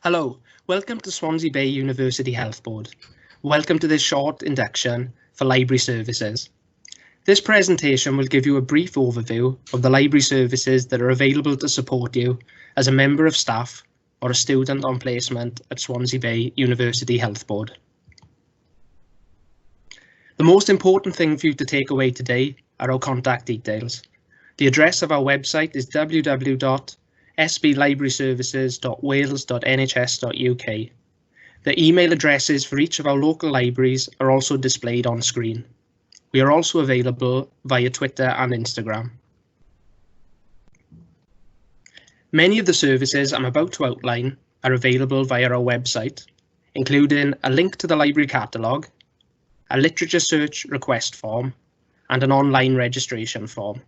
Hello, welcome to Swansea Bay University Health Board. Welcome to this short induction for library services. This presentation will give you a brief overview of the library services that are available to support you as a member of staff or a student on placement at Swansea Bay University Health Board. The most important thing for you to take away today are our contact details. The address of our website is www.sblibraryservices.wales.nhs.uk. The email addresses for each of our local libraries are also displayed on screen. We are also available via Twitter and Instagram. Many of the services I'm about to outline are available via our website, including a link to the library catalogue, a literature search request form, and an online registration form.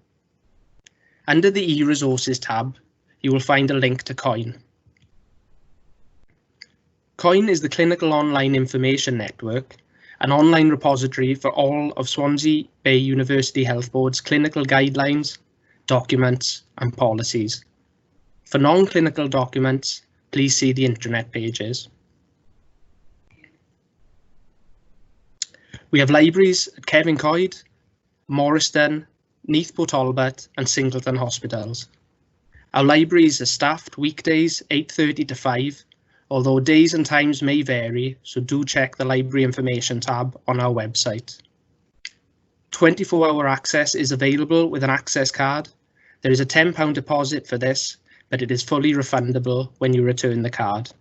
Under the e-resources tab, you will find a link to COIN. COIN is the Clinical Online Information Network, an online repository for all of Swansea Bay University Health Board's clinical guidelines, documents, and policies. For non-clinical documents, please see the intranet pages. We have libraries at Kevin Coyd, Morriston, Neath Talbot and Singleton hospitals. Our libraries are staffed weekdays 8:30 to 5, although days and times may vary, so do check the library information tab on our website. 24-hour access is available with an access card. There is a £10 deposit for this, but it is fully refundable when you return the card.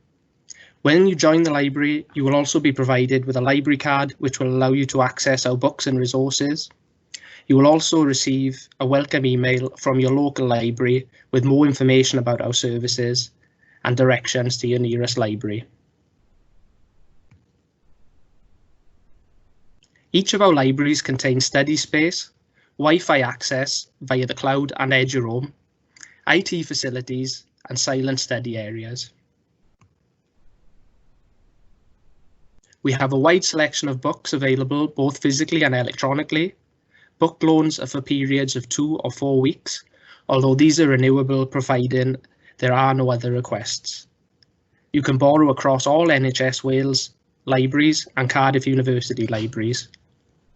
When you join the library, you will also be provided with a library card which will allow you to access our books and resources. You will also receive a welcome email from your local library with more information about our services and directions to your nearest library. Each of our libraries contains study space, Wi-Fi access via the cloud and edge room, IT facilities and silent study areas. We have a wide selection of books available both physically and electronically. Book loans are for periods of 2 or 4 weeks, although these are renewable providing there are no other requests. You can borrow across all NHS Wales libraries and Cardiff University libraries.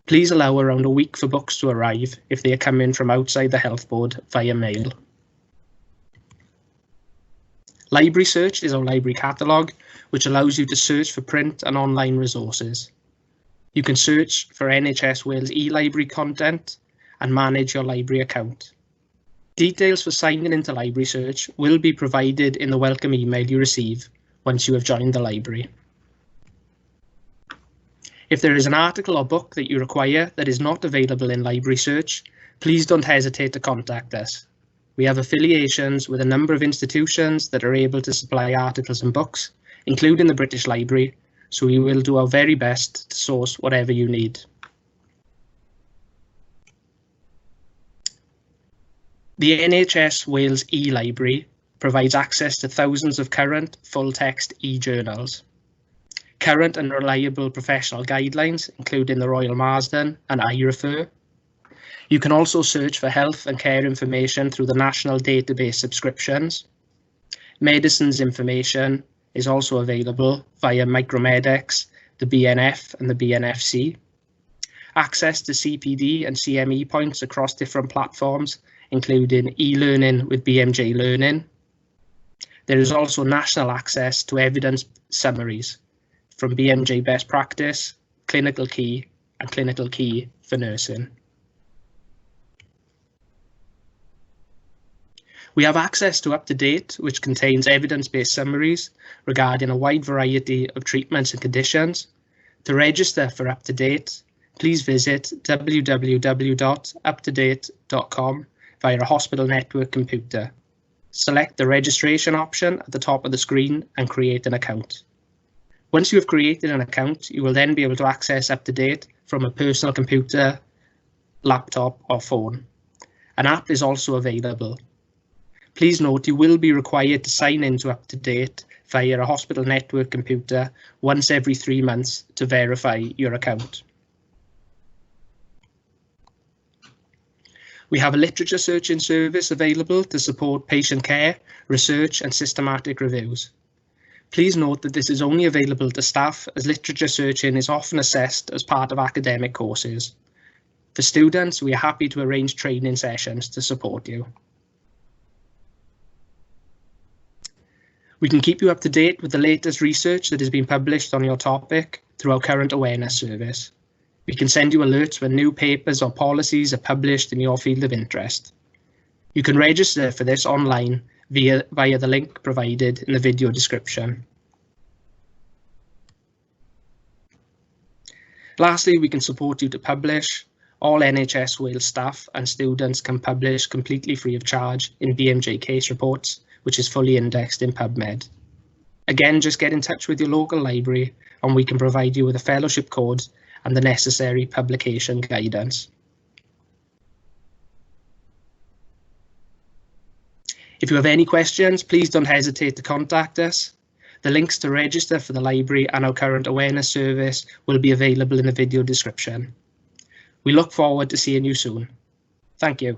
Please allow around a week for books to arrive if they are coming from outside the Health Board via mail. Library Search is our library catalogue, which allows you to search for print and online resources. You can search for NHS Wales e-library content and manage your library account. Details for signing into Library Search will be provided in the welcome email you receive once you have joined the library. If there is an article or book that you require that is not available in Library Search, please don't hesitate to contact us. We have affiliations with a number of institutions that are able to supply articles and books, including the British Library, so we will do our very best to source whatever you need. The NHS Wales e-library provides access to thousands of current full-text e-journals, current and reliable professional guidelines, including the Royal Marsden and iRefer. You can also search for health and care information through the national database subscriptions. Medicines information is also available via Micromedex, the BNF and the BNFC. Access to CPD and CME points across different platforms, including e-learning with BMJ Learning. There is also national access to evidence summaries from BMJ Best Practice, Clinical Key and Clinical Key for Nursing. We have access to UpToDate, which contains evidence-based summaries regarding a wide variety of treatments and conditions. To register for UpToDate, please visit www.uptodate.com via a hospital network computer. Select the registration option at the top of the screen and create an account. Once you have created an account, you will then be able to access UpToDate from a personal computer, laptop or phone. An app is also available. Please note you will be required to sign into UpToDate via a hospital network computer once every 3 months to verify your account. We have a literature searching service available to support patient care, research and systematic reviews. Please note that this is only available to staff, as literature searching is often assessed as part of academic courses. For students, we are happy to arrange training sessions to support you. We can keep you up to date with the latest research that has been published on your topic through our current awareness service. We can send you alerts when new papers or policies are published in your field of interest. You can register for this online via the link provided in the video description. Lastly, we can support you to publish. All NHS Wales staff and students can publish completely free of charge in BMJ case reports, which is fully indexed in PubMed. Again, just get in touch with your local library and we can provide you with a fellowship code and the necessary publication guidance. If you have any questions, please don't hesitate to contact us. The links to register for the library and our current awareness service will be available in the video description. We look forward to seeing you soon. Thank you.